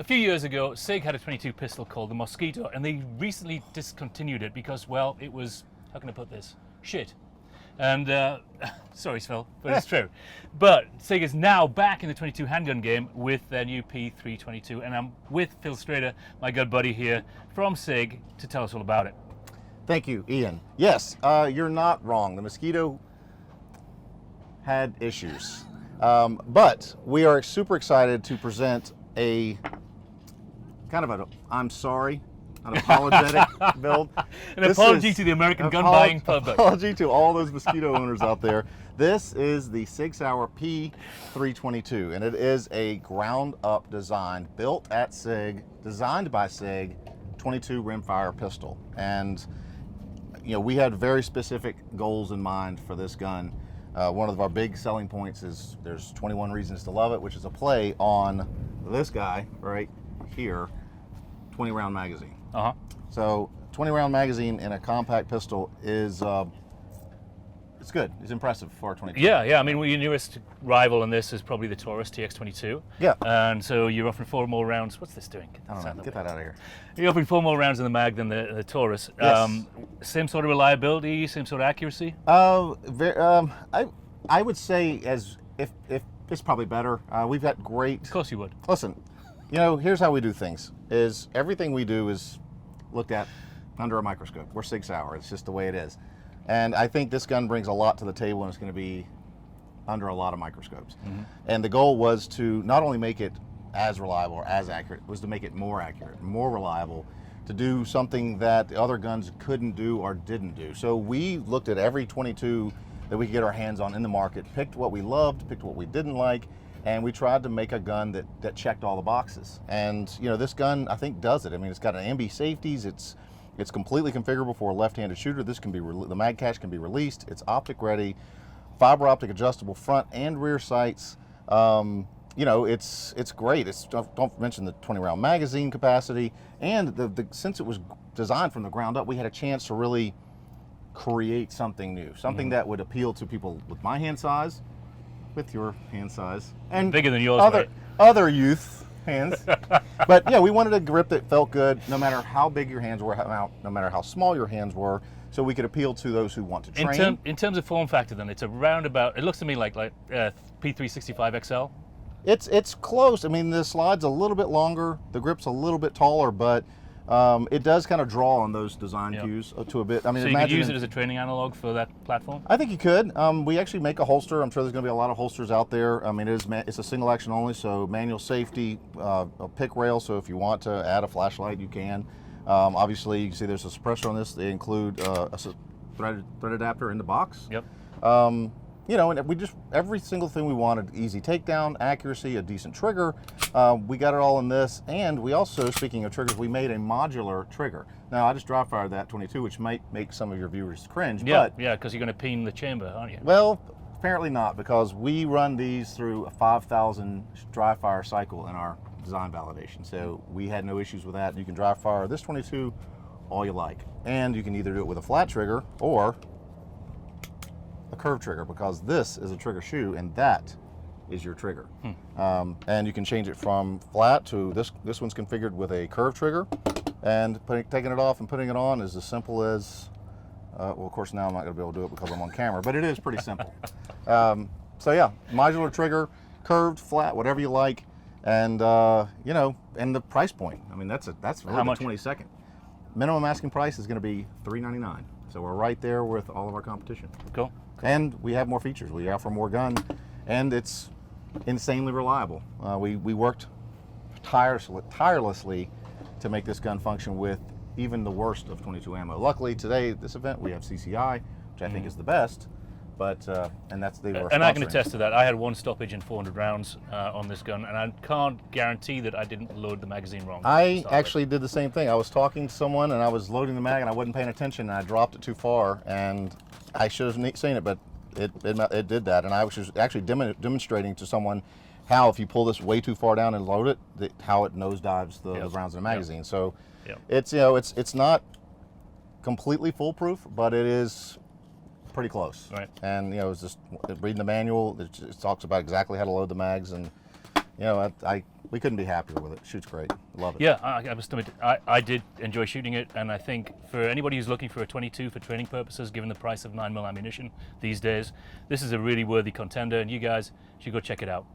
A few years ago, SIG had a 22 pistol called the Mosquito, and they recently discontinued it because, well, it was, how can I put this? Shit. And, sorry, Phil, but it's true. But SIG is now back in the 22 handgun game with their new P322, and I'm with Phil Strader, my good buddy here from SIG, to tell us all about it. Thank you, Ian. Yes, you're not wrong. The Mosquito had issues. But we are super excited to present a kind of an apologetic build. An apology to the American gun buying public. Apology to all those Mosquito owners out there. This is the SIG Sauer P322, and it is a ground up design built at SIG, designed by SIG, 22 rimfire pistol. And you know, we had very specific goals in mind for this gun. One of our big selling points is there's 21 reasons to love it, which is a play on this guy right here, 20 round magazine. So 20 round magazine in a compact pistol is it's good. It's impressive for a 22. Yeah. I mean, well, your newest rival in this is probably the Taurus TX22. Yeah. And so you're offering 4 more rounds. What's this doing? Get that out of here. You're offering 4 more rounds in the mag than the Taurus. Yes. Same sort of reliability, same sort of accuracy. I would say if it's probably better. We've got great. Of course you would. Listen, you know, here's how we do things. Is everything we do is looked at under a microscope. We're SIG Sauer. It's just the way it is. And I think this gun brings a lot to the table, and it's going to be under a lot of microscopes. And the goal was to not only make it as reliable or as accurate, was to make it more accurate, more reliable, to do something that the other guns couldn't do or didn't do. So we looked at every 22 that we could get our hands on in the market, picked what we loved, picked what we didn't like, and we tried to make a gun that checked all the boxes. And you know, this gun I think does it. I mean, it's got an MB safeties. It's completely configurable for a left-handed shooter. This can be the mag cache can be released. It's optic ready, fiber optic adjustable front and rear sights. You know, it's great. Don't mention the 20 round magazine capacity, and since it was designed from the ground up, we had a chance to really create something new, something that would appeal to people with my hand size, with your hand size, and bigger than yours, other youth hands. But yeah, we wanted a grip that felt good no matter how big your hands were, no matter how small your hands were, so we could appeal to those who want to train. In terms of form factor, then, it's around about, it looks to me like P365 XL. It's close. I mean, the slide's a little bit longer, the grip's a little bit taller, but it does kind of draw on those design cues to a bit. I mean, so you could use it as a training analog for that platform? I think you could. We actually make a holster. I'm sure there's going to be a lot of holsters out there. I mean, it's a single action only, so manual safety, a pick rail, so if you want to add a flashlight, you can. Obviously, you can see there's a suppressor on this. They include a thread adapter in the box. Yep. You know, and we just, every single thing we wanted, easy takedown, accuracy, a decent trigger, we got it all in this. And we also, speaking of triggers, we made a modular trigger. Now, I just dry fired that 22, which might make some of your viewers cringe. Yeah, but, yeah, because you're going to peen the chamber, aren't you? Well, apparently not, because we run these through a 5,000 dry fire cycle in our design validation. So we had no issues with that. You can dry fire this 22 all you like. And you can either do it with a flat trigger or a curved trigger, because this is a trigger shoe and that is your trigger. And you can change it from flat to this one's configured with a curved trigger, and taking it off and putting it on is as simple as well, of course now I'm not going to be able to do it because I'm on camera, but it is pretty simple. So yeah, modular trigger, curved, flat, whatever you like. And you know, and the price point, I mean, that's really How much? the 22nd. Minimum asking price is going to be $399. So we're right there with all of our competition. Cool. And we have more features. We offer more gun, and it's insanely reliable. We worked tirelessly to make this gun function with even the worst of 22 ammo. Luckily, today, this event, we have CCI, which I think is the best, but, and that's they were And I can attest to that. I had 1 stoppage in 400 rounds on this gun, and I can't guarantee that I didn't load the magazine wrong. I actually did the same thing. I was talking to someone, and I was loading the mag, and I wasn't paying attention, and I dropped it too far, and I should have seen it, but it did that. And I was actually demonstrating to someone how, if you pull this way too far down and load it, how it nosedives the rounds in the magazine. So it's, you know, it's not completely foolproof, but it is pretty close. Right. And you know, it's just reading the manual. It talks about exactly how to load the mags, and you know, we couldn't be happier with it. Shoots great. Love it. Yeah, I must admit, I did enjoy shooting it, and I think for anybody who's looking for a 22 for training purposes, given the price of 9mm ammunition these days, this is a really worthy contender, and you guys should go check it out.